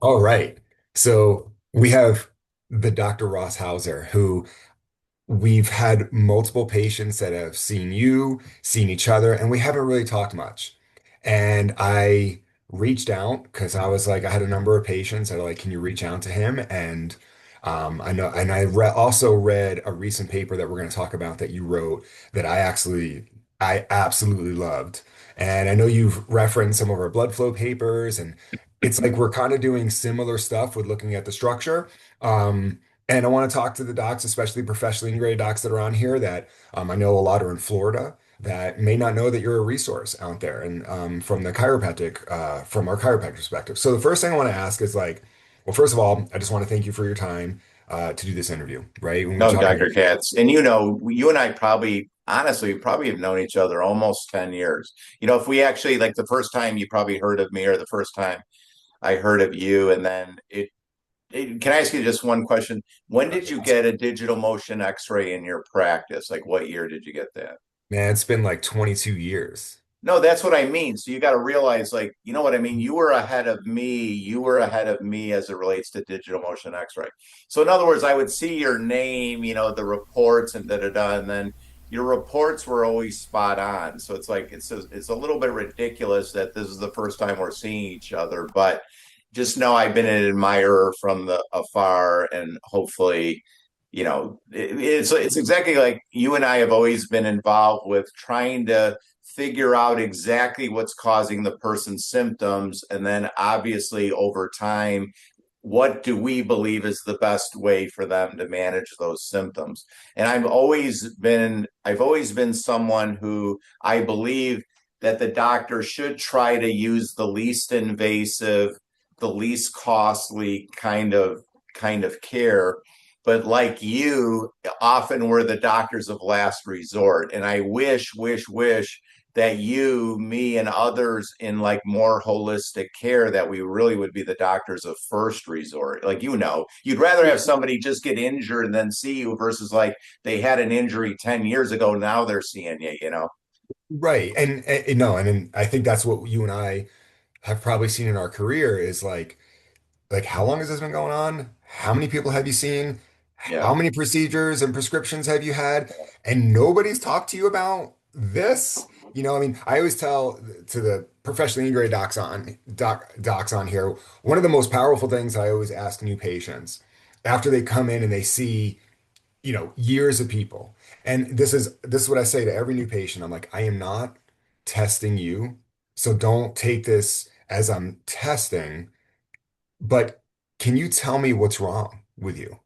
All right. So we have the Dr. Ross Hauser, who we've had multiple patients that have seen you, seen each other, and we haven't really talked much. And I reached out because I was like, I had a number of patients that are like, can you reach out to him? And I know, and also read a recent paper that we're going to talk about that you wrote that I absolutely loved. And I know you've referenced some of our blood flow papers, and it's like we're kind of doing similar stuff with looking at the structure. Um, and I want to talk to the docs, especially professionally integrated docs that are on here that I know a lot are in Florida that may not know that you're a resource out there and from our chiropractic perspective. So the first thing I want to ask is like, well, first of all, I just want to thank you for your time to do this interview, right? When we're No, talking about, Dr. Katz. And you and I probably, honestly, probably have known each other almost 10 years. If we actually, like the first time you probably heard of me or the first time I heard of you, and then can I ask you just one question? When did you get a digital motion x-ray in your practice? Like what year did you get that? man, it's been like 22 years. No, that's what I mean. So you got to realize, like, you know what I mean? You were ahead of me. You were ahead of me as it relates to digital motion x-ray. So in other words, I would see your name, the reports and da da da, and then your reports were always spot on. So it's like it's a little bit ridiculous that this is the first time we're seeing each other, but just know I've been an admirer from the afar, and hopefully, it's exactly like you and I have always been involved with trying to figure out exactly what's causing the person's symptoms. And then obviously over time, what do we believe is the best way for them to manage those symptoms? And I've always been someone who I believe that the doctor should try to use the least invasive, the least costly kind of care. But like you, often we're the doctors of last resort. And I wish that you, me, and others in like more holistic care that we really would be the doctors of first resort. Like, you'd rather have somebody just get injured and then see you versus like they had an injury 10 years ago, now they're seeing you. Right. And no, and I think that's what you and I have probably seen in our career is like how long has this been going on? How many people have you seen? Yeah. How many procedures and prescriptions have you had? And nobody's talked to you about this? I mean, I always tell to the professionally integrated docs on here, one of the most powerful things I always ask new patients after they come in and they see, years of people. And this is what I say to every new patient. I'm like, I am not testing you, so don't take this as I'm testing. But can you tell me what's wrong with you?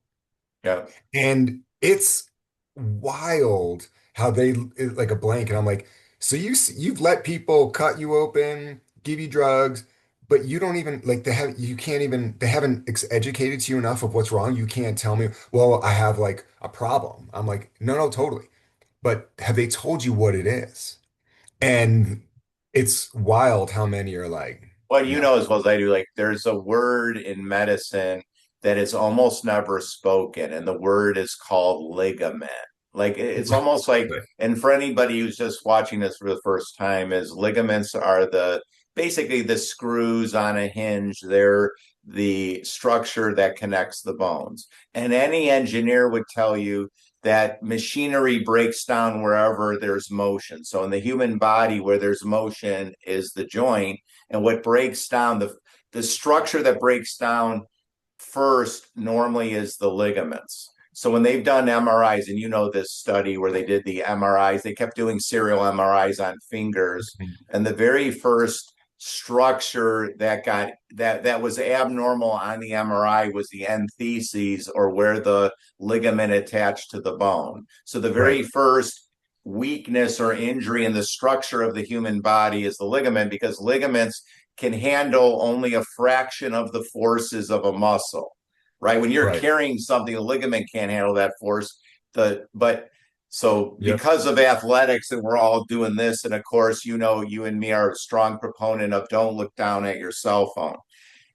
Yeah. And it's wild how they like a blanket. I'm like, so you've let people cut you open, give you drugs, but you don't even like they haven't educated you enough of what's wrong. You can't tell me, well, I have like a problem. I'm like, no, no, totally. But have they told you what it is? And it's wild how many are like, Well, you no. know as well as I do, like there's a word in medicine that is almost never spoken, and the word is called ligament. Like it's almost like, and for anybody who's just watching this for the first time, is ligaments are basically the screws on a hinge. They're the structure that connects the bones. And any engineer would tell you that machinery breaks down wherever there's motion. So in the human body, where there's motion is the joint, and what breaks down the structure that breaks down first normally is the ligaments. So when they've done MRIs, and this study where they did the MRIs, they kept doing serial MRIs on fingers, and the very first structure that was abnormal on the MRI was the entheses, or where the ligament attached to the bone. So the very Right, first weakness or injury in the structure of the human body is the ligament, because ligaments can handle only a fraction of the forces of a muscle, right? When you're right. carrying something, the ligament can't handle that force. But so Yep. because of athletics, and we're all doing this, and of course, you and me are a strong proponent of don't look down at your cell phone.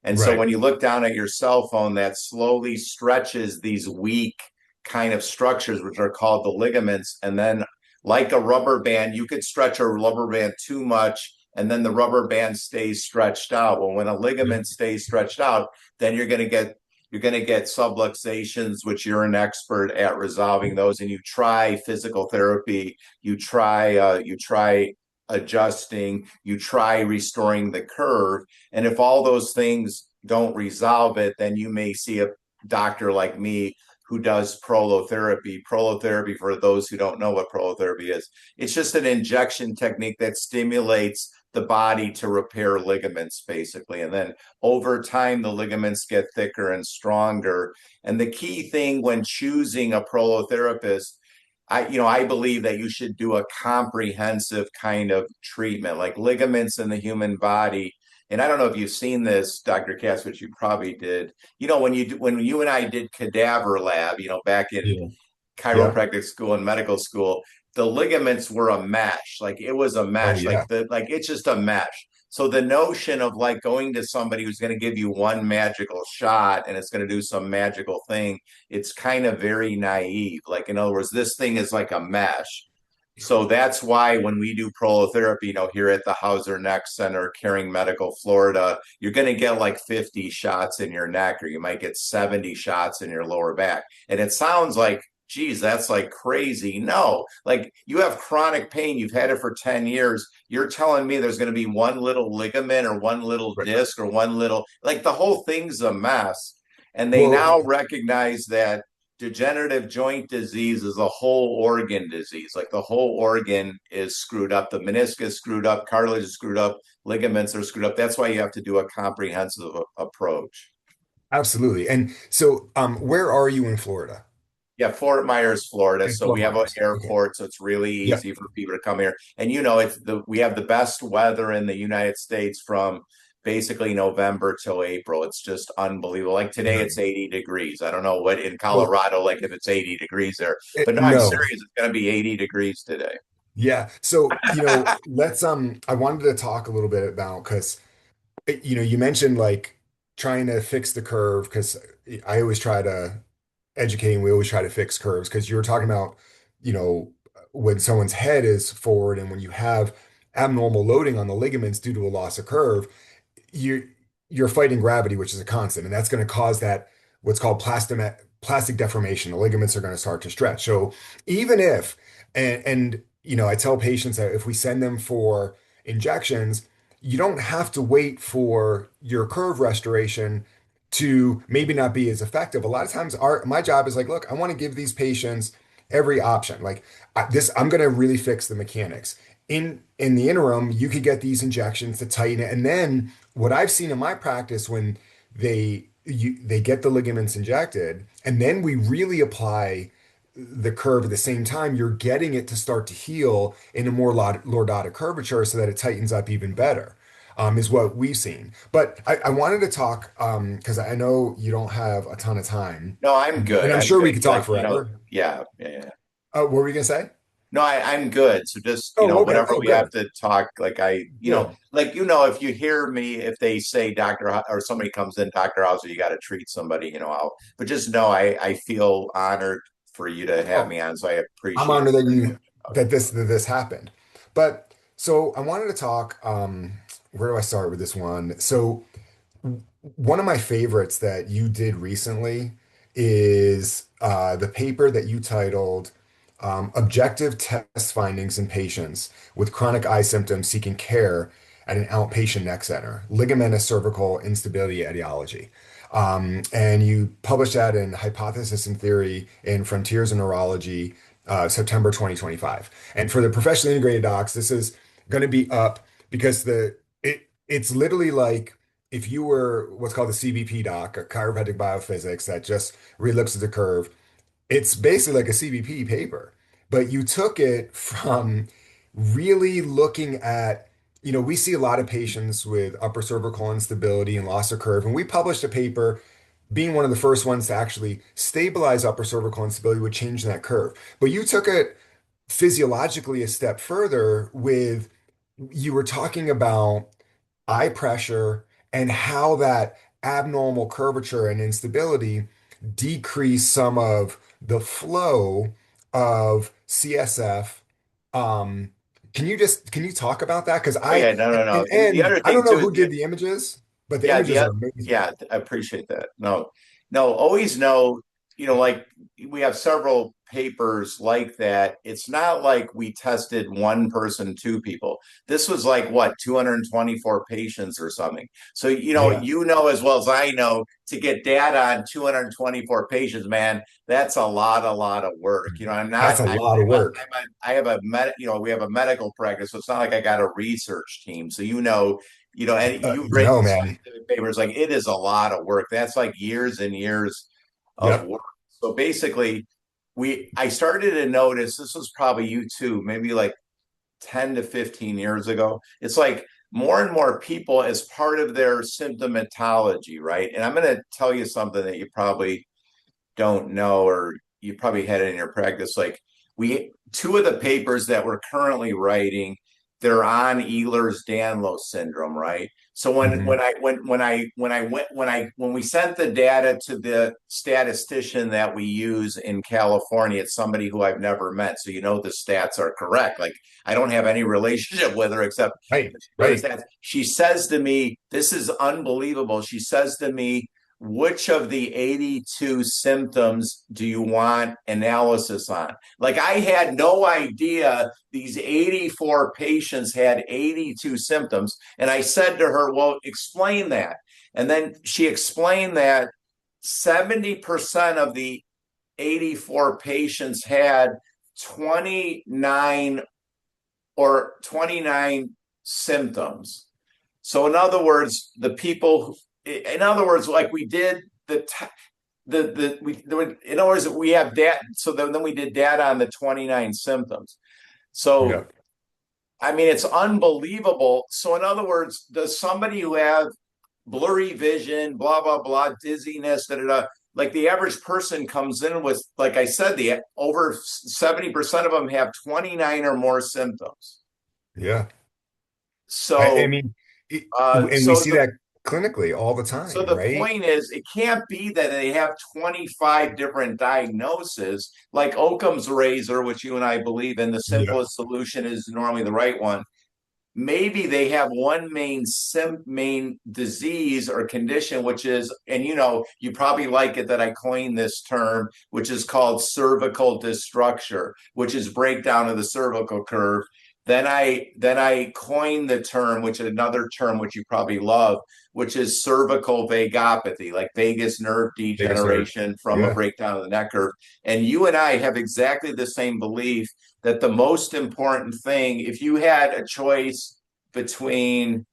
And so Right. when you look down at your cell phone, that slowly stretches these weak kind of structures, which are called the ligaments. And then, like a rubber band, you could stretch a rubber band too much, and then the rubber band stays stretched out. Well, when a Yeah. ligament stays stretched out, then you're going to get subluxations, which you're an expert at resolving those. And you try physical therapy, you try adjusting, you try restoring the curve. And if all those things don't resolve it, then you may see a doctor like me who does prolotherapy. Prolotherapy, for those who don't know what prolotherapy is, it's just an injection technique that stimulates the body to repair ligaments, basically. And then over time, the ligaments get thicker and stronger. And the key thing when choosing a prolotherapist, I believe that you should do a comprehensive kind of treatment, like ligaments in the human body. And I don't know if you've seen this, Dr. Katz, which you probably did. When you and I did cadaver lab, back in Yeah. Yeah. chiropractic school and medical school, the ligaments were a mesh. Like it was a Oh mesh. yeah. It's just a mesh. So the notion of like going to somebody who's going to give you one magical shot and it's going to do some magical thing, it's kind of very naive. Like in other words, this thing is like a mesh. So that's why when we do prolotherapy, here at the Hauser Neck Center, Caring Medical, Florida, you're going to get like 50 shots in your neck, or you might get 70 shots in your lower back. And it sounds like, geez, that's like crazy. No, like you have chronic pain, you've had it for 10 years. You're telling me there's going to be one little ligament or one little Right. disc or one little, like the whole thing's a mess. And they Well, now recognize that degenerative joint disease is a whole organ disease. Like the whole organ is screwed up. The meniscus is screwed up, cartilage is screwed up, ligaments are screwed up. That's why you have to do a comprehensive approach. absolutely. And so, where are you in Florida? Yeah, Fort Myers, Florida. In So Fort we have an Myers. Okay. airport, so it's really Yeah. easy for people to come here. And we have the best weather in the United States from basically November till April. It's just unbelievable. Like today, Yeah. it's 80 degrees. I don't know what in Well, Colorado, like if it's 80 degrees there, but no, I'm no. serious. It's going to be 80 degrees today. Yeah. So, let's I wanted to talk a little bit about because you mentioned like trying to fix the curve because I always try to educate and we always try to fix curves because you were talking about, you know, when someone's head is forward and when you have abnormal loading on the ligaments due to a loss of curve, you you're fighting gravity, which is a constant, and that's going to cause that what's called plastic deformation. The ligaments are going to start to stretch. So even if I tell patients that if we send them for injections, you don't have to wait for your curve restoration to maybe not be as effective. A lot of times my job is like, look, I want to give these patients every option. Like I'm going to really fix the mechanics. In the interim, you could get these injections to tighten it. And then what I've seen in my practice when they get the ligaments injected, and then we really apply the curve at the same time, you're getting it to start to heal in a more lordotic curvature so that it tightens up even better, is what we've seen. But I wanted to talk because I know you don't have a ton of time, No, I'm and good. I'm I'm sure we good. could talk Like, forever. yeah, yeah, yeah. What were we gonna say? No, I'm good. So just, Oh, okay. whatever Oh, we have good. to talk, Good. if you hear me, if they say or somebody comes in, Dr. Hauser, you got to treat somebody, but just know I feel honored for you to have Oh, me on. So I I'm appreciate honored that very you much. that this happened. But so I wanted to talk. Where do I start with this one? So one of my favorites that you did recently is the paper that you titled Objective Test Findings in Patients with Chronic Eye Symptoms Seeking Care at an Outpatient Neck Center, Ligamentous Cervical Instability Etiology. And you published that in Hypothesis and Theory in Frontiers in Neurology, September 2025. And for the professionally integrated docs, this is going to be up because it's literally like if you were what's called a CBP doc, a chiropractic biophysics that just relooks at the curve, it's basically like a CBP paper, but you took it from really looking at, we see a lot of patients with upper cervical instability and loss of curve, and we published a paper being one of the first ones to actually stabilize upper cervical instability would change that curve. But you took it physiologically a step further with you were talking about eye pressure and how that abnormal curvature and instability decrease some of the flow of CSF um, can you talk about that? Because Oh yeah, no, no, no. And the and other I thing don't know too is who did the images, but the yeah, images are amazing. yeah, I appreciate that. No, no, always know, like we have several papers like that. It's not like we tested one person, two people. This was like what, 224 patients or something. So, Yeah, as well as I know, to get data on 224 patients, man, that's a lot of work. I'm that's not, a lot of work. I have a we have a medical practice, so it's not like I got a research team. So, and you've written No, man. scientific papers, like it is a lot of work. That's like years and years of Yep. work. So basically, I started to notice this was probably you too, maybe like 10 to 15 years ago. It's like more and more people as part of their symptomatology, right? And I'm going to tell you something that you probably don't know, or you probably had it in your practice. Like we, two of the papers that we're currently writing, they're on Ehlers-Danlos syndrome, right? So Hmm. when we sent the data to the statistician that we use in California, it's somebody who I've never met. So the stats are correct. Like I don't have any relationship with her except Right, the right. stats. She says to me, "This is unbelievable." She says to me, which of the 82 symptoms do you want analysis on? Like I had no idea these 84 patients had 82 symptoms. And I said to her, well, explain that. And then she explained that 70% of the 84 patients had 29 or 29 symptoms. So in other words, like we did in other words, we have data. So then we did data on the 29 symptoms. So Yep. I mean, it's unbelievable. So in other words, does somebody who have blurry vision, blah blah blah, dizziness, da da da, like the average person comes in with, like I said, the over 70% of them have 29 or more symptoms. Yeah. I So mean, and we so see the that clinically all the So time, the right? point is, it can't be that they have 25 different diagnoses, like Occam's razor, which you and I believe in. The Yep. simplest solution is normally the right one. Maybe they have one main disease or condition, which is, and you probably like it that I coined this term, which is called cervical destructure, which is breakdown of the cervical curve. Then I coined the term, which is another term which you probably love, which is cervical vagopathy, like vagus nerve Biggest nerve. degeneration from a Yeah. breakdown of the neck curve. And you and I have exactly the same belief that the most important thing, if you had a choice between,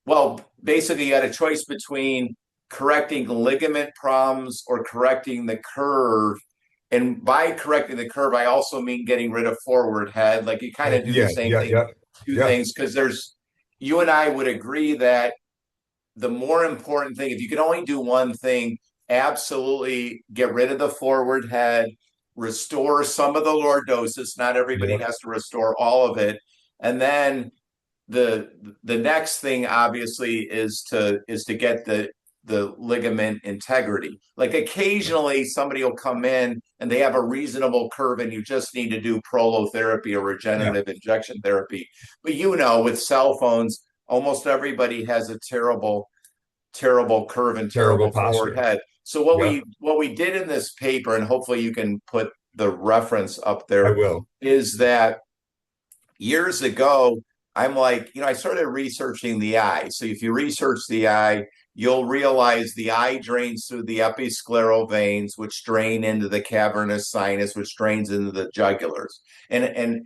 well, basically, you had a choice between correcting ligament problems or correcting the curve. And by correcting the curve, I also mean getting rid of forward head. Like you kind of do the Yeah. same Yeah. thing, Yeah. two Yeah. things, because you and I would agree that the more important thing, if you can only do one thing, absolutely get rid of the forward head, restore some of the lordosis. Not everybody Yep. has to restore all of it. And then the next thing obviously is to get the ligament integrity. Like occasionally somebody will come in and they have a reasonable curve and you just need to do prolotherapy or Yeah. regenerative injection therapy. But with cell phones, almost everybody has a terrible curve and Terrible terrible forward posture. head. So what Yep. we did in this paper, and hopefully you can put the reference up I there, will. is that years ago, I'm like, I started researching the eye. So if you research the eye, you'll realize the eye drains through the episcleral veins, which drain into the cavernous sinus, which drains into the jugulars. And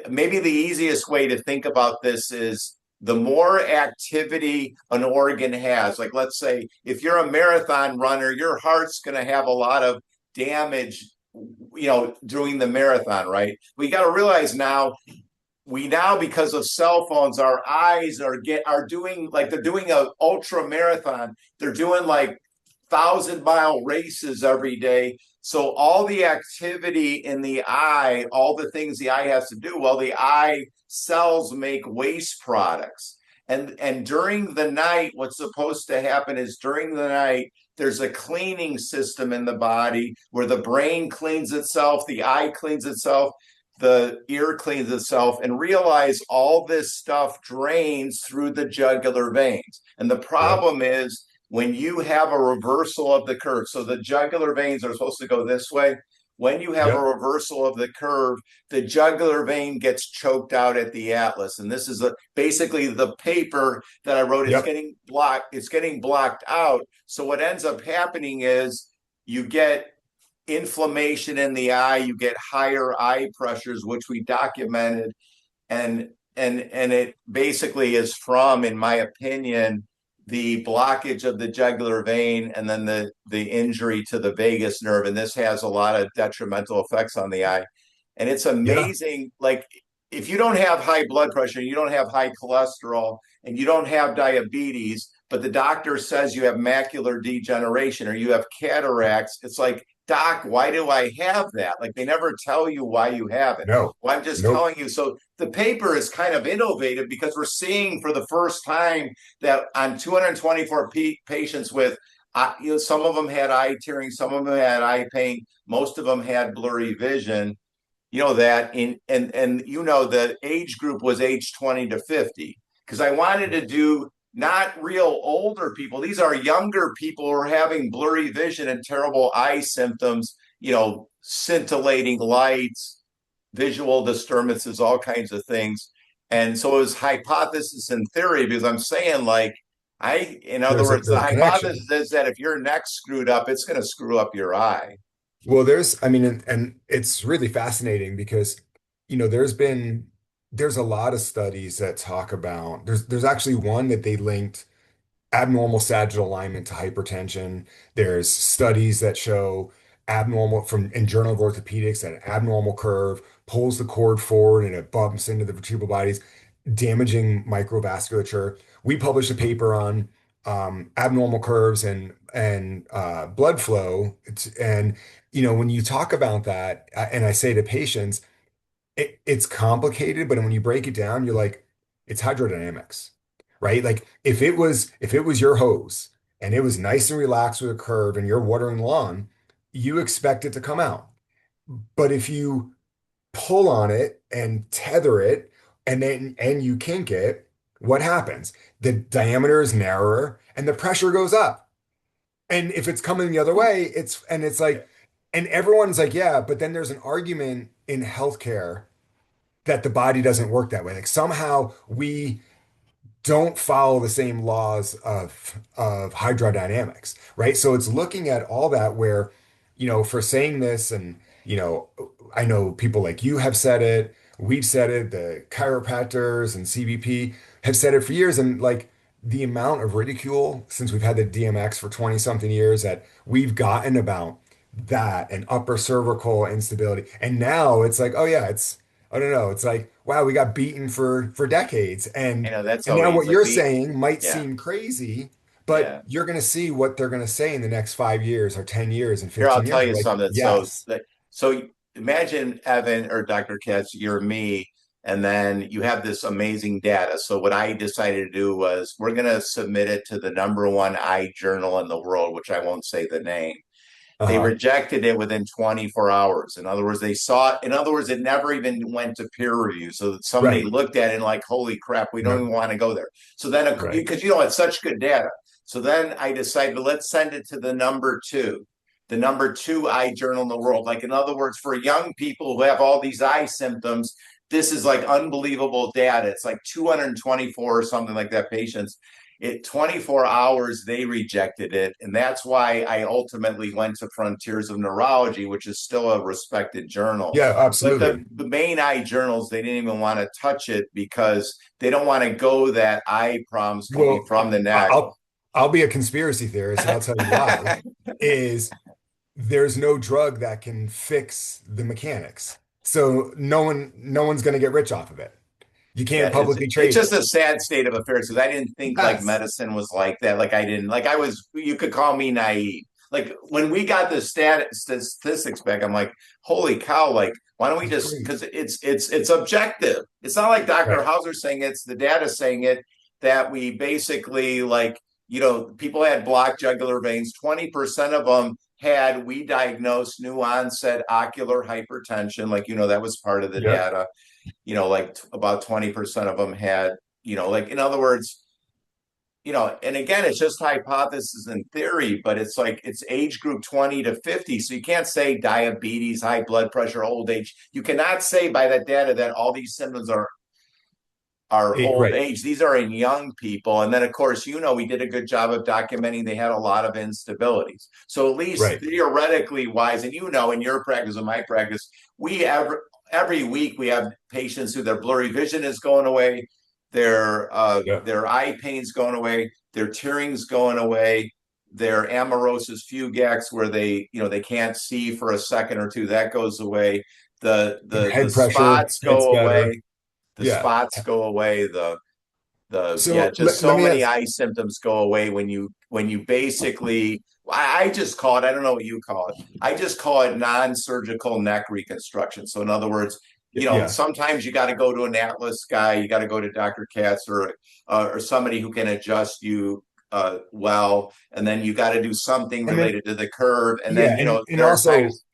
maybe the easiest way to think about this is the more activity an organ has, like let's say if you're a marathon runner, your heart's going to have a lot of damage, during the marathon, right? We got to realize now, because of cell phones, our eyes are doing, like they're doing a ultra marathon. They're doing like 1,000-mile races every day. So all the activity in the eye, all the things the eye has to do, well, the eye cells make waste products. And during the night, what's supposed to happen is during the night, there's a cleaning system in the body where the brain cleans itself, the eye cleans itself, the ear cleans itself, and realize all this stuff drains through the jugular veins. And the Yep. problem is when you have a reversal of the curve, so the jugular veins are supposed to go this way. When you have a Yep. reversal of the curve, the jugular vein gets choked out at the atlas. And this is basically the paper that I wrote. It's Yep. getting blocked. It's getting blocked out. So what ends up happening is you get inflammation in the eye, you get higher eye pressures, which we documented, and it basically is from, in my opinion, the blockage of the jugular vein and then the injury to the vagus nerve, and this has a lot of detrimental effects on the eye. And it's Yeah. amazing, like if you don't have high blood pressure, you don't have high cholesterol, and you don't have diabetes, but the doctor says you have macular degeneration or you have cataracts, it's like, doc, why do I have that? Like they never tell you why you have it. No. Well, I'm just Nope. telling you. So the paper is kind of innovative because we're seeing for the first time that on 224 patients with, some of them had eye tearing, some of them had eye pain, most of them had blurry vision. That in and the age group was age 20 to 50 because I wanted to do not real older people. These are younger people who are having blurry vision and terrible eye symptoms, scintillating lights, visual disturbances, all kinds of things. And so it was hypothesis and theory because I'm saying, like, in other words, the There's a connection. hypothesis is that if your neck's screwed up, it's going to screw up your eye. Well, I mean, and it's really fascinating because, there's a lot of studies that talk about, there's actually one that they linked abnormal sagittal alignment to hypertension. There's studies that show abnormal in Journal of Orthopedics that an abnormal curve pulls the cord forward and it bumps into the vertebral bodies, damaging microvasculature. We published a paper on abnormal curves and blood flow. And when you talk about that, and I say to patients, it's complicated, but when you break it down, you're like, it's hydrodynamics, right? Like if it was your hose and it was nice and relaxed with a curve and you're watering the lawn, you expect it to come out. But if you pull on it and tether it and you kink it, what happens? The diameter is narrower and the pressure goes up. And if it's coming the other way, it's like, and everyone's like, yeah, but then there's an argument in healthcare that the body doesn't work that way. Like somehow we don't follow the same laws of hydrodynamics, right? So it's looking at all that where, for saying this, and I know people like you have said it, we've said it, the chiropractors and CBP have said it for years, and like the amount of ridicule since we've had the DMX for 20 something years that we've gotten about that and upper cervical instability. And now it's like, oh yeah, I don't know, it's like, wow, we got beaten for decades. That's And now always what like you're we, saying might yeah, seem crazy, but yeah. you're going to see what they're going to say in the next 5 years or 10 years and Here, I'll 15 tell years. You're you like, something. yes, So imagine Evan or Dr. Katz, you're me, and then you have this amazing data. So what I decided to do was we're going to submit it to the number one eye journal in the world, which I won't say the name. They uh-huh, rejected it within 24 hours. In other words, they saw it. In other words, it never even went to peer review. So that somebody right, looked at it and like, holy crap, we don't yep, even want to go there. So then, right, because it's such good data. So then I decided, let's send it to the number two eye journal in the world. Like, in other words, for young people who have all these eye symptoms, this is like unbelievable data. It's like 224 or something like that patients. 24 hours they rejected it, and that's why I ultimately went to Frontiers of Neurology, which is still a respected journal. yeah, But absolutely. the main eye journals, they didn't even want to touch it because they don't want to go that eye problems can be Well, from the I- neck. I'll be a conspiracy theorist and I'll tell you why. Is there's no drug that can fix the mechanics. So no one's going to get rich off of it. You Yeah, can't it's publicly it's trade just it. a sad state of affairs because I didn't think like Yes. medicine was like that. Like I didn't like I was. You could call me naive. Like when we got the statistics back, I'm like, holy cow! Like why don't we It's just great. because it's objective. It's not like Dr. Right. Hauser saying it's the data saying it that we basically like people had blocked jugular veins. 20% of them we diagnosed new onset ocular hypertension. Like, that was part of the Yep. data. Like about 20% of them had, like, in other words, and again, it's just hypothesis and theory, but it's like it's age group 20 to 50. So you can't say diabetes, high blood pressure, old age. You cannot say by that data that all these symptoms are old Right. age. These are in young people. And then, of course, we did a good job of documenting they had a lot of instabilities. So at least Right. theoretically wise, and in your practice and my practice, we every week we have patients who their blurry vision is going away, Yep. their eye pain's going away, their tearing's going away, their amaurosis fugax, where they can't see for a second or two, that goes away. The Their the the head pressure spots gets go better. away, the Yeah. spots go away, yeah, So just let so me many ask. eye symptoms go away when you basically, I just call it, I don't know what you call it, I just call it non-surgical neck reconstruction. So in other words, Yeah. sometimes you got to go to an Atlas guy, you got to go to Dr. Katz, or somebody who can adjust you well, and then you got to do something And then related to the curve, and yeah, then and there are also times.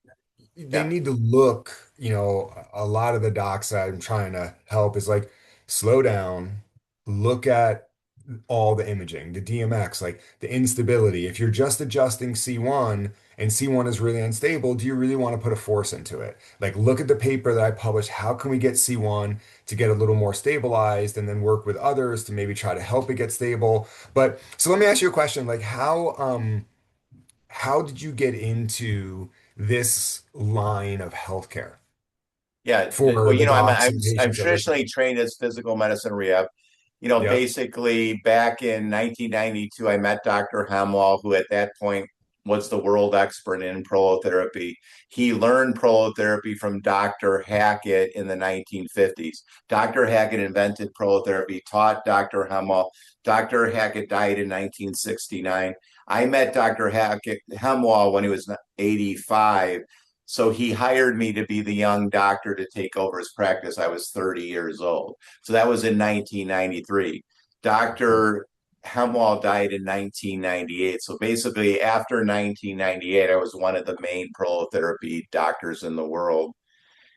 they Yeah. need to look, a lot of the docs that I'm trying to help is like slow down, look at all the imaging, the DMX, like the instability. If you're just adjusting C1 and C1 is really unstable, do you really want to put a force into it? Like, look at the paper that I published. How can we get C1 to get a little more stabilized and then work with others to maybe try to help it get stable? But so let me ask you a question. Like, how did you get into this line of healthcare Yeah, for well, the I'm docs I'm and I'm patients that listen? traditionally trained as physical medicine rehab. Yep. Basically back in 1992, I met Dr. Hemwall, who at that point was the world expert in prolotherapy. He learned prolotherapy from Dr. Hackett in the 1950s. Dr. Hackett invented prolotherapy, taught Dr. Hemwall. Dr. Hackett died in 1969. I met Dr. Hackett Hemwall when he was 85. So he hired me to be the young doctor to take over his practice. I was 30 years old. So that was in 1993. Dr. Hemwall died in 1998. So basically, after 1998, I was one of the main prolotherapy doctors in the world.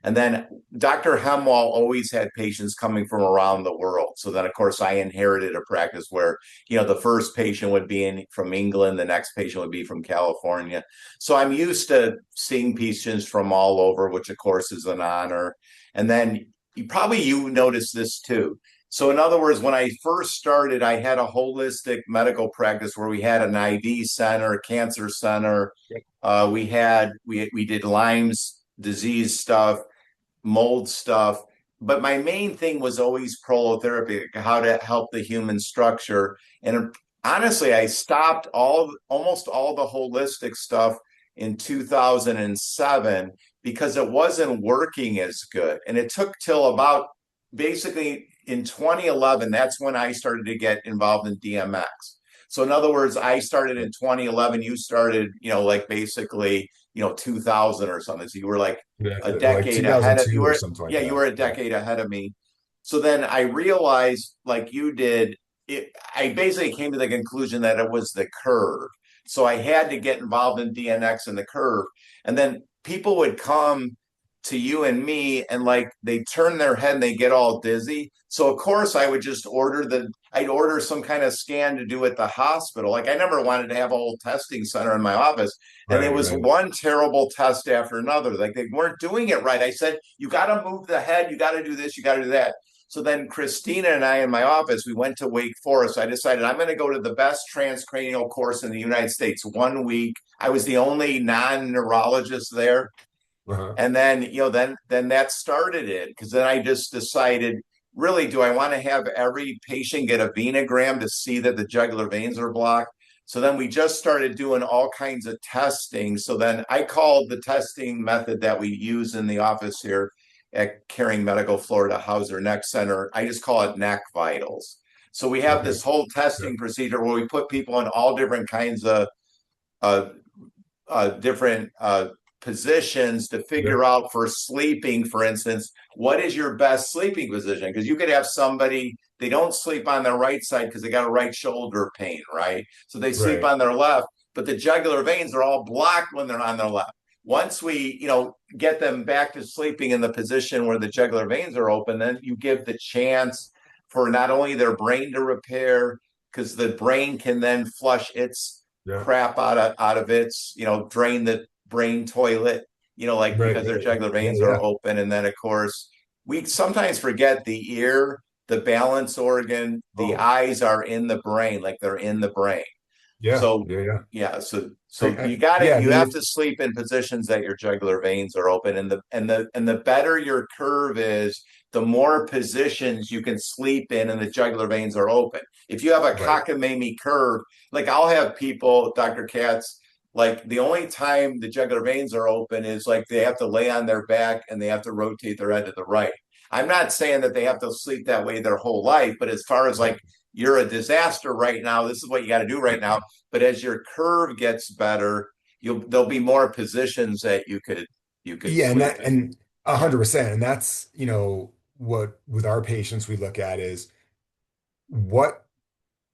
And then Dr. Hemwall always had patients coming from around the world. So then, of course, I inherited a practice where, the first patient would be from England, the next patient would be from California. So I'm used to seeing patients from all over, which, of course, is an honor. And then you noticed this too. So in other words, when I first started, I had a holistic medical practice where we had an IV center, a cancer center. We did Lyme's disease stuff, mold stuff. But my main thing was always prolotherapy, how to help the human structure. And honestly, I stopped almost all the holistic stuff in 2007 because it wasn't working as good. And it took till about basically in 2011, that's when I started to get involved in DMX. So in other words, I started in 2011, you started, like basically, 2000 or something. So you were like Yeah, a like decade ahead of 2002 you or were something like yeah, you that. were a Yeah. decade ahead of me. So then I realized, like you did, I basically came to the conclusion that it was the curve. So I had to get involved in DNX and the curve. And then people would come to you and me and like they turn their head and they get all dizzy. So of course I would just I'd order some kind of scan to do at the hospital. Like I never wanted to have a whole testing center in my office. And it Right, was right. one terrible test after another. Like they weren't doing it right. I said, you got to move the head, you got to do this, you got to do that. So then Christina and I in my office, we went to Wake Forest. I decided I'm going to go to the best transcranial course in the United States 1 week. I was the only non-neurologist there. Uh-huh. And then, then that started it because then I just decided, really, do I want to have every patient get a venogram to see that the jugular veins are blocked? So then we just started doing all kinds of testing. So then I called the testing method that we use in the office here at Caring Medical Florida Hauser Neck Center. I just call it neck vitals. So we have Okay. this whole Yeah. testing procedure where we put people in all different kinds of uh, different positions to Yeah. figure out for sleeping, for instance, what is your best sleeping position? Because you could have somebody, they don't sleep on their right side because they got a right shoulder pain, right? So they sleep Right. on their left. but the jugular veins are all blocked when they're on their left. Once we, get them back to sleeping in the position where the jugular veins are open, then you give the chance for not only their brain to repair, because the brain can then flush its Yeah. crap out of its, drain the brain toilet, like Right, because their right. jugular Yeah, veins are yeah. open. And then, of course, we sometimes forget the ear, the balance organ, the Oh, eyes are in the brain, like they're in the brain. yeah, So yeah, yeah. yeah, so Yeah, I you mean, have to sleep in positions that your jugular veins are open, and the better your curve is, the more positions you can sleep in and the jugular veins are open. If you have a right. cockamamie curve, like I'll have people, Dr. Katz, like the only time the jugular veins are open is like they have to lay on their back and they have to rotate their head to the right. I'm not saying that they have to sleep that way their whole life, but as far as Right. like you're a disaster right now, this is what you got to do right now. But as your curve gets better, there'll be more positions that you could Yeah, and sleep that in. and Yeah. 100%. And that's, what with our patients we look at is what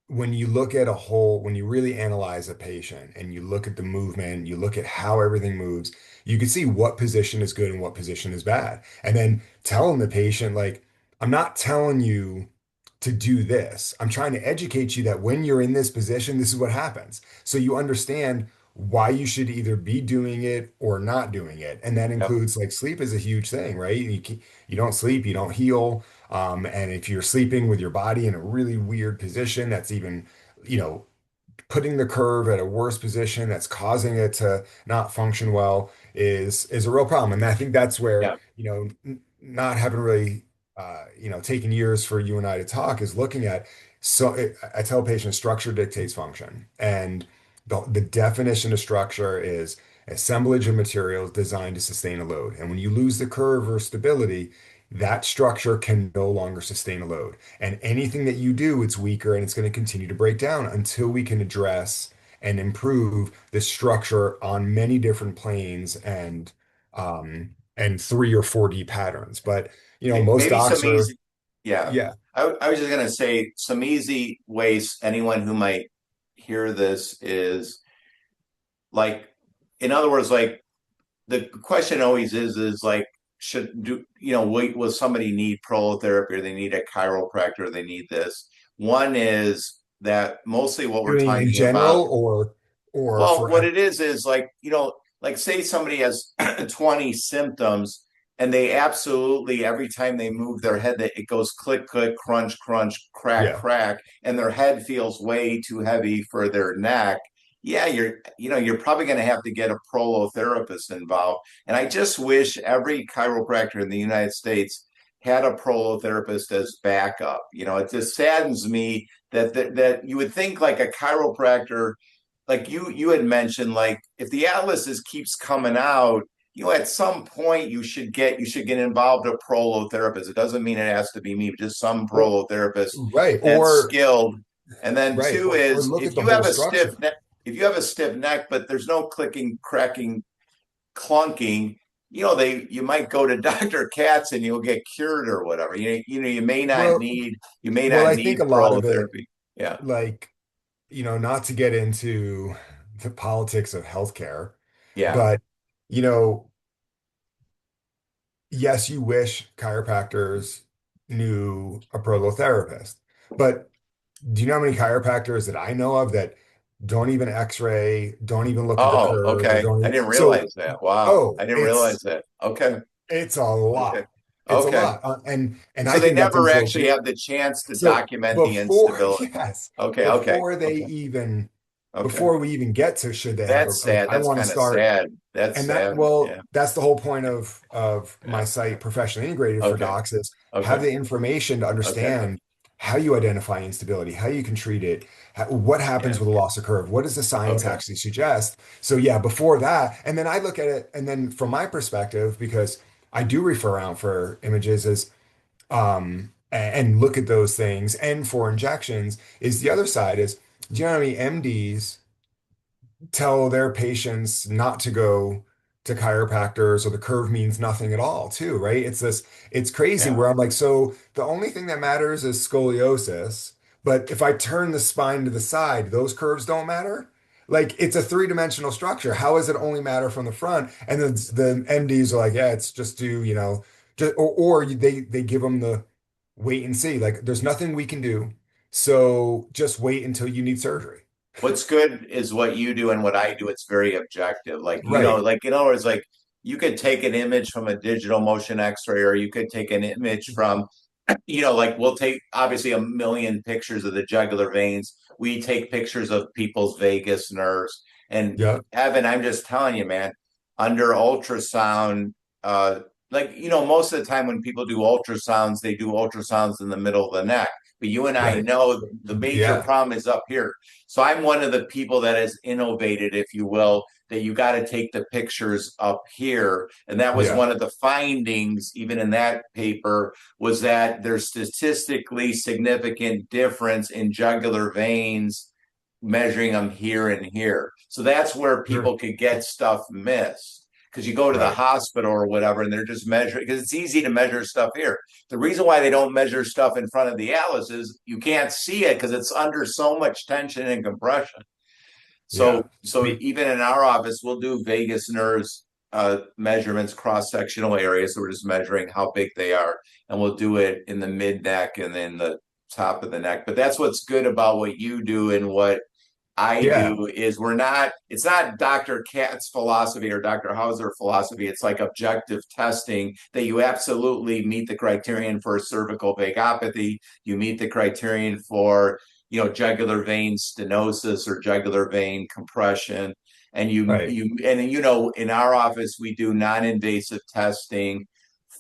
when you look at a whole, when you really analyze a patient and you look at the movement, you look at how everything moves, you can see what position is good and what position is bad. And then telling the patient, like, I'm not telling you to do this. I'm trying to educate you that when you're in this position, this is what happens. So you understand why you should either be doing it or not doing it. And that Yep. includes like sleep is a huge thing, right? You don't sleep, you don't heal. And if you're sleeping with your body in a really weird position, that's even, you know, putting the curve at a worse position that's causing it to not function well is a real problem. And I think that's where, Yeah. not having really taken years for you and I to talk is looking at I tell patients structure dictates function. And the definition of structure is assemblage of materials designed to sustain a load. And when you lose the curve or stability, that structure can no longer sustain a load. And anything that you do, it's weaker and it's going to continue to break down until we can address and improve the structure on many different planes and 3 or 4D patterns. But most Maybe docs some are, easy. Yeah. yeah, I was just gonna say some easy ways anyone who might hear this is like, in other words, like the question always is like, should do wait, will somebody need prolotherapy, or they need a chiropractor, or they need this? One is that mostly what we're doing in talking general about. or Well, for what it is like, like say somebody has 20 symptoms, and they absolutely, every time they move their head, that it goes click, click, crunch, crunch, crack, yeah. crack, and their head feels way too heavy for their neck. Yeah, you're probably going to have to get a prolotherapist involved. And I just wish every chiropractor in the United States had a prolotherapist as backup. It just saddens me that you would think like a chiropractor, like you had mentioned, like if the atlas keeps coming out, at some point you should get involved a prolotherapist. It doesn't mean it has to be me, but just some Or prolotherapist right. that's skilled. And then Right. two Or is, look at the whole structure. if you have a stiff neck, but there's no clicking, cracking, clunking, you might go to Dr. Katz and you'll get cured or whatever. You may not Well, need I think a lot of it, prolotherapy. Yeah. like, not to get into the politics of healthcare, Yeah. but, you know, yes, you wish chiropractors knew a prolotherapist, but do you know how many chiropractors that I know of that don't even x-ray, don't even look at the Oh, curve, or okay. don't I even, didn't so, realize that. Wow. oh, I didn't realize that. Okay. it's a Okay. lot. It's a Okay. lot. And So I they think that's never actually unfortunate. have the chance to So document the before, instability. yes, Okay. Okay. before they Okay. even, Okay. before we even get to should they have That's like sad. I That's want to kind of start, sad. That's and that, sad. well, Yeah. that's the whole point of Yeah. my site, Professionally Integrated for Okay. Docs, is have Okay. the information to Okay. understand how you identify instability, how you can treat it, what Yeah. happens with a loss of curve, what does the science Okay. actually suggest? So yeah, before that, and then I look at it, and then from my perspective, because I do refer out for images as and look at those things, and for injections is the other side is, do you know how many MDs tell their patients not to go to chiropractors, or the curve means nothing at all too, right? It's crazy Yeah. where I'm like, so the only thing that matters is scoliosis, but if I turn the spine to the side, those curves don't matter. Like it's a three-dimensional structure. How is it only matter from the front? And then the MDs are like, yeah, it's just do, just, or they give them the wait and see. Like there's nothing we can do. So just wait until you need surgery. What's good is what you do and what I do. It's very objective. Like, Right. like in other words, like you could take an image from a digital motion x-ray, or you could take an image from, like we'll take obviously a million pictures of the jugular veins. We take pictures of people's vagus nerves. And Yeah. Evan, I'm just telling you, man, under ultrasound, uh, most of the time when people do ultrasounds, they do ultrasounds in the middle of the neck. But you and I Right. know the major Yeah. problem is up here. So I'm one of the people that has innovated, if you will, that you got to take the pictures up here. And that was Yeah. one of the findings, even in that paper, was that there's statistically significant difference in jugular veins measuring them here and here. So that's where Sure. people could get stuff missed. Because you go to the Right. hospital or whatever, and they're just measuring, because it's easy to measure stuff here. The reason why they don't measure stuff in front of the atlas is you can't see it because it's under so much tension and compression. Yeah. So Be- even in our office, we'll do vagus nerves measurements, cross sectional areas. So we're just measuring how big they are, and we'll do it in the mid neck and then the top of the neck. But that's what's good about what you do and what I yeah. do is it's not Dr. Katz philosophy or Dr. Hauser philosophy. It's like objective testing that you absolutely meet the criterion for cervical vagopathy. You meet the criterion for, jugular vein stenosis or jugular vein compression. And Right. in our office, we do non-invasive testing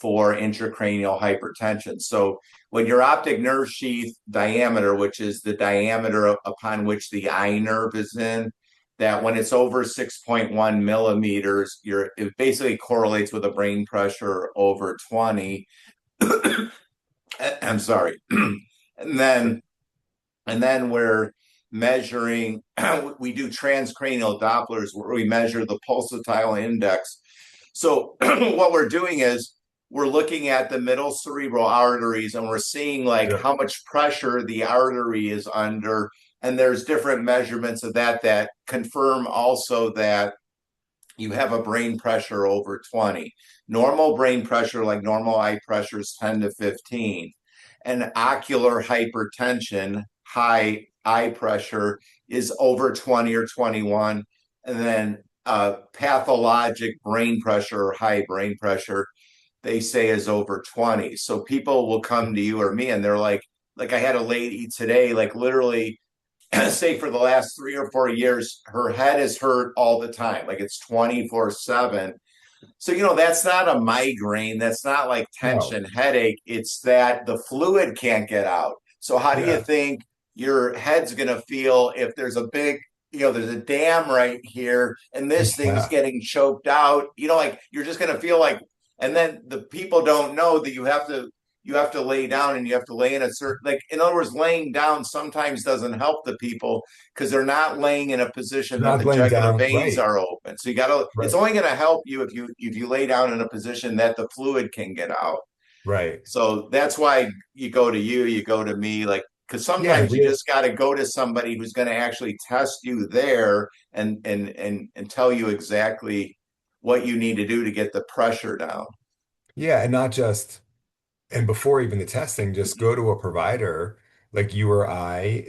for intracranial hypertension. So when your optic nerve sheath diameter, which is the diameter upon which the eye nerve is in, that when it's over 6.1 millimeters, it basically correlates with a brain pressure over 20. I'm sorry. and then and then we're measuring, we do transcranial Dopplers where we measure the pulsatile index. So what we're doing is we're looking at the middle cerebral arteries and we're seeing like Yeah. how much pressure the artery is under. And there's different measurements of that confirm also that you have a brain pressure over 20. Normal brain pressure, like normal eye pressure, is 10 to 15. And ocular hypertension, high eye pressure, is over 20 or 21. And then pathologic brain pressure or high brain pressure, they say is over 20. So people will come to you or me and they're like I had a lady today, like literally say for the last 3 or 4 years, her head is hurt all the time. Like it's 24/7. So, that's not a migraine. That's not like No. tension headache. It's that the fluid can't get out. So, how do you Yeah. think your head's going to feel if there's a big, there's a dam right here and this thing's Yeah. getting choked out? Like you're just going to feel like, and then the people don't know that you have to lay down and you have to lay in a certain, like in other words, laying down sometimes doesn't help the people because they're not laying in a position that Not the laying jugular down. veins Right. are open. So it's Right. only going to help you if you lay down in a position that the fluid can get out. Right. So that's why you go to me, like, because Yeah. sometimes you just got to go to somebody who's going to actually test you there and tell you exactly what you need to do to get the pressure down. Yeah. And not just, and before even the testing, just go to a provider like you or I.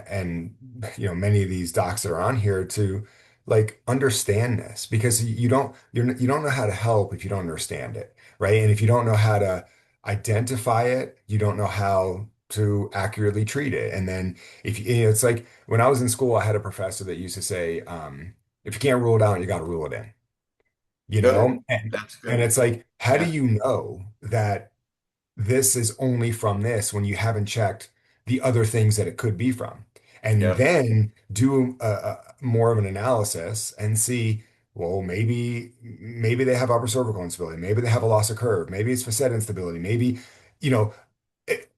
And many of these docs that are on here to like understand this because you don't know how to help if you don't understand it, right? And if you don't know how to identify it, you don't know how to accurately treat it. And then it's like when I was in school, I had a professor that used to say, if you can't rule it out, you got to rule it in, Good. That's and good. it's like, how do Yeah. you know that this is only from this when you haven't checked the other things that it could be from? And Yep. then do more of an analysis and see, well, maybe they have upper cervical instability, maybe they have a loss of curve, maybe it's facet instability, maybe, you know, it-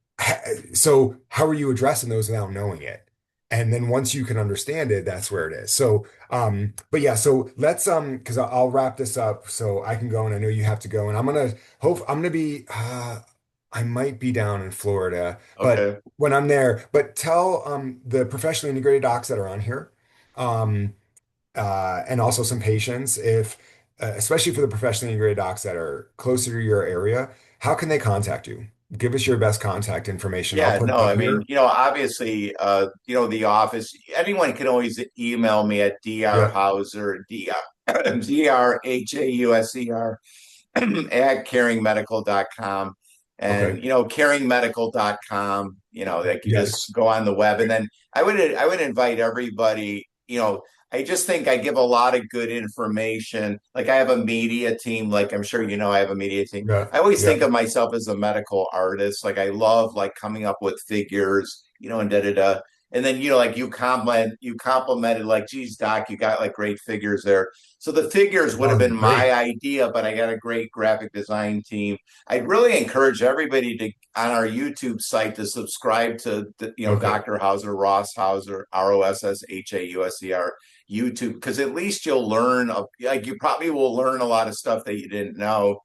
so how are you addressing those without knowing it? And then once you can understand it, that's where it is. So, but yeah, so let's because I'll wrap this up so I can go and I know you have to go and I'm gonna be I might be down in Florida, but Okay. when I'm there, but tell the professionally integrated docs that are on here, um and also some patience. If especially for the professionally integrated docs that are closer to your area, how can they contact you? Give us your best contact information. I'll Yeah, put it no, up I mean, here. obviously, the office, anyone can always email me at Yeah. drhauser, drhauser at caringmedical.com. And, Okay. caringmedical.com, like you just Yes. go on the web. And then I would invite everybody, I just think I give a lot of good information. Like I have a media team, like I'm sure I have a media team. Yeah. I always Yeah. think of myself as a medical artist. Like I love like coming up with figures, and da da da. And then like you complimented like, geez, doc, you got like great figures there. So the figures would have Oh, been my great. idea, but I got a great graphic design team. I'd really encourage everybody to on our YouTube site to subscribe to Okay. Dr. Hauser, Ross Hauser, Rosshausser YouTube, because at least you'll learn like you probably will learn a lot of stuff that you didn't know.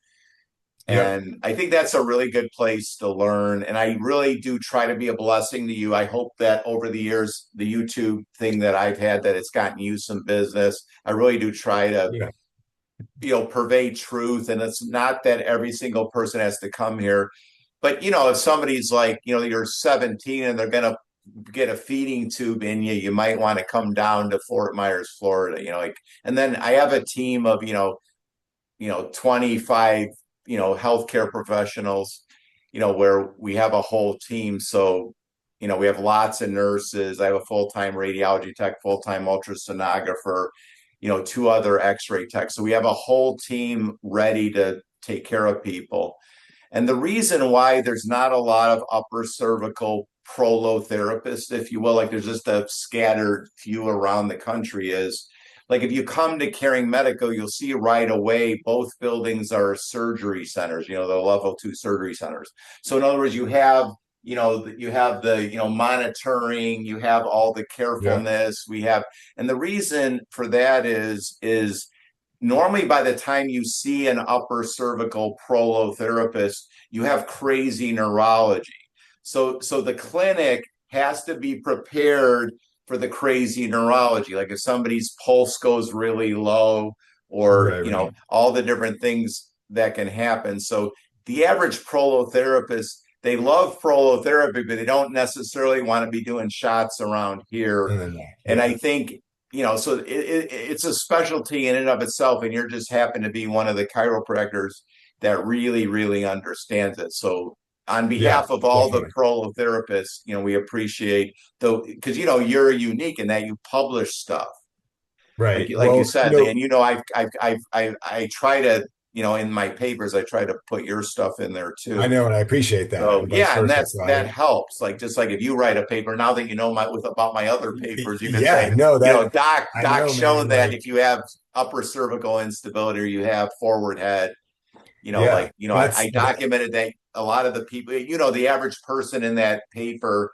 Yep. And I think that's a really good place to learn. And I really do try to be a blessing to you. I hope that over the years, the YouTube thing that I've had, that it's gotten you some business. I really do try to, Yeah. pervade truth. And it's not that every single person has to come here. But, if somebody's like, you're 17 and they're going to get a feeding tube in you, you might want to come down to Fort Myers, Florida, like, and then I have a team of, 25, healthcare professionals, where we have a whole team. So, we have lots of nurses. I have a full-time radiology tech, full-time ultrasonographer, two other x-ray techs. So we have a whole team ready to take care of people. And the reason why there's not a lot of upper cervical prolotherapists, if you will, like there's just a scattered few around the country, is like if you come to Caring Medical, you'll see right away both buildings are surgery centers, the level 2 surgery centers. So in other words, you have the monitoring, you have all the Yeah. carefulness, and the reason for that is normally by the time you see an upper cervical prolotherapist, you have crazy neurology. So the clinic has to be prepared for the crazy neurology. Like if somebody's pulse goes really low, or Right. Right. all the different things that can happen. So the average prolotherapist, they love prolotherapy, but they don't necessarily want to be doing shots around here. And then that. And I Yeah. think so it's a specialty in and of itself, and you're just happen to be one of the chiropractors that really, really understands it. So, on Yeah. behalf of all the Definitely. prolotherapists, we appreciate because you're unique in that you publish stuff, like Right. like you Well, said, and I try to in my papers I try to put your stuff in there I too. know, and I appreciate that, So and vice yeah, and versa. that helps. Like just like if you write a paper, now that you know about my other papers, you could Yeah, say, no, that I Doc know, shown man. that Like, if you have upper cervical instability or you have forward head, yeah, I documented that a lot of the people, the average person in that paper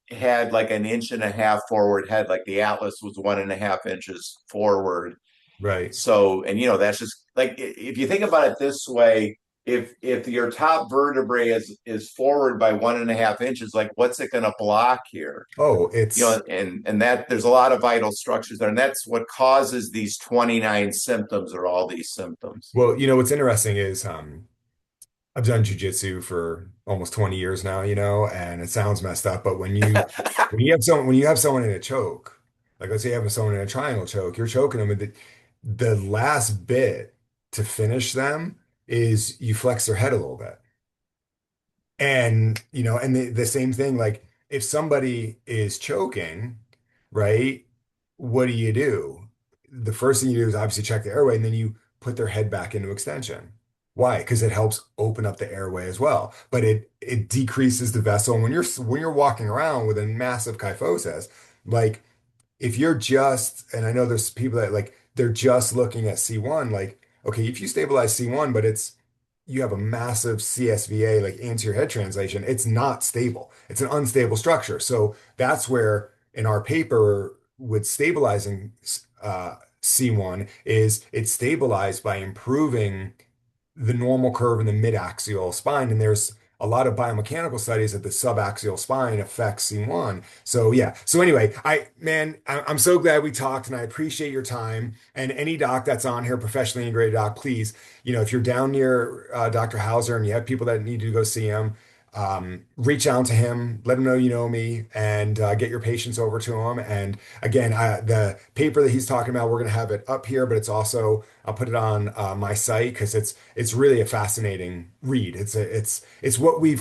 had like an inch and a half forward head, like the atlas was 1.5 inches forward. right. So, and that's just like if you think about it this way, if your top vertebrae is forward by 1.5 inches, like what's it going to block here? Oh, it's And that there's a lot of vital structures there, and that's what causes these 29 symptoms or all these symptoms. well, what's interesting is I've done jujitsu for almost 20 years now, and it sounds messed up, but when you have someone in a choke, like let's say you have someone in a triangle choke, you're choking them, and the last bit to finish them is you flex their head a little bit. And the same thing, like if somebody is choking, right, what do? The first thing you do is obviously check the airway, and then you put their head back into extension. Why? Because it helps open up the airway as well. But it decreases the vessel. And when you're walking around with a massive kyphosis, like if you're just, and I know there's people that like they're just looking at C1, like, okay, if you stabilize C1, but you have a massive CSVA, like anterior head translation, it's not stable. It's an unstable structure. So that's where in our paper with stabilizing C1 is it's stabilized by improving the normal curve in the mid-axial spine. And there's a lot of biomechanical studies that the subaxial spine affects C1. So yeah. So anyway, I'm so glad we talked, and I appreciate your time. And any doc that's on here, professionally integrated doc, please, if you're down near Dr. Hauser and you have people that need to go see him, reach out to him, let him know you know me, and get your patients over to him. And again, the paper that he's talking about, we're going to have it up here, but it's also I'll put it on my site because it's really a fascinating read. It's what we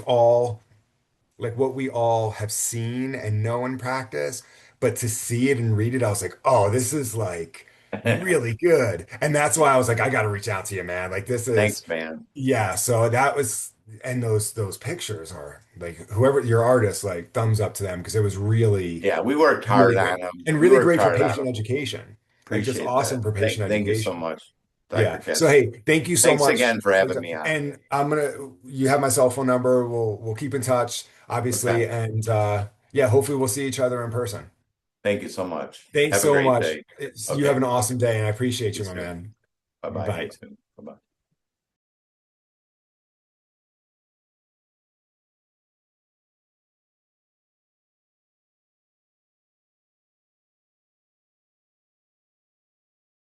all have seen and know in practice, but to see it and read it, I was like, oh, this is like really good. And that's why I was like, I got to reach out to you, man. Like this is, Thanks, man. yeah. So that was, and those pictures are like whoever your artist, like thumbs up to them because it was really, Yeah, we worked really hard great on them. and We really worked great for hard on patient them. education. Like just Appreciate that. awesome for patient Thank you so education. much, Dr. Yeah. So Katz. hey, thank you so Thanks much again for for your having time. me on. And you have my cell phone number. We'll keep in touch, Okay. obviously. And yeah, hopefully we'll see each other in person. Thank you so much. Thanks Have a so great much. day. You have Okay. an awesome day, and I appreciate You you, my too. man. Bye bye. You Bye. too. Bye bye.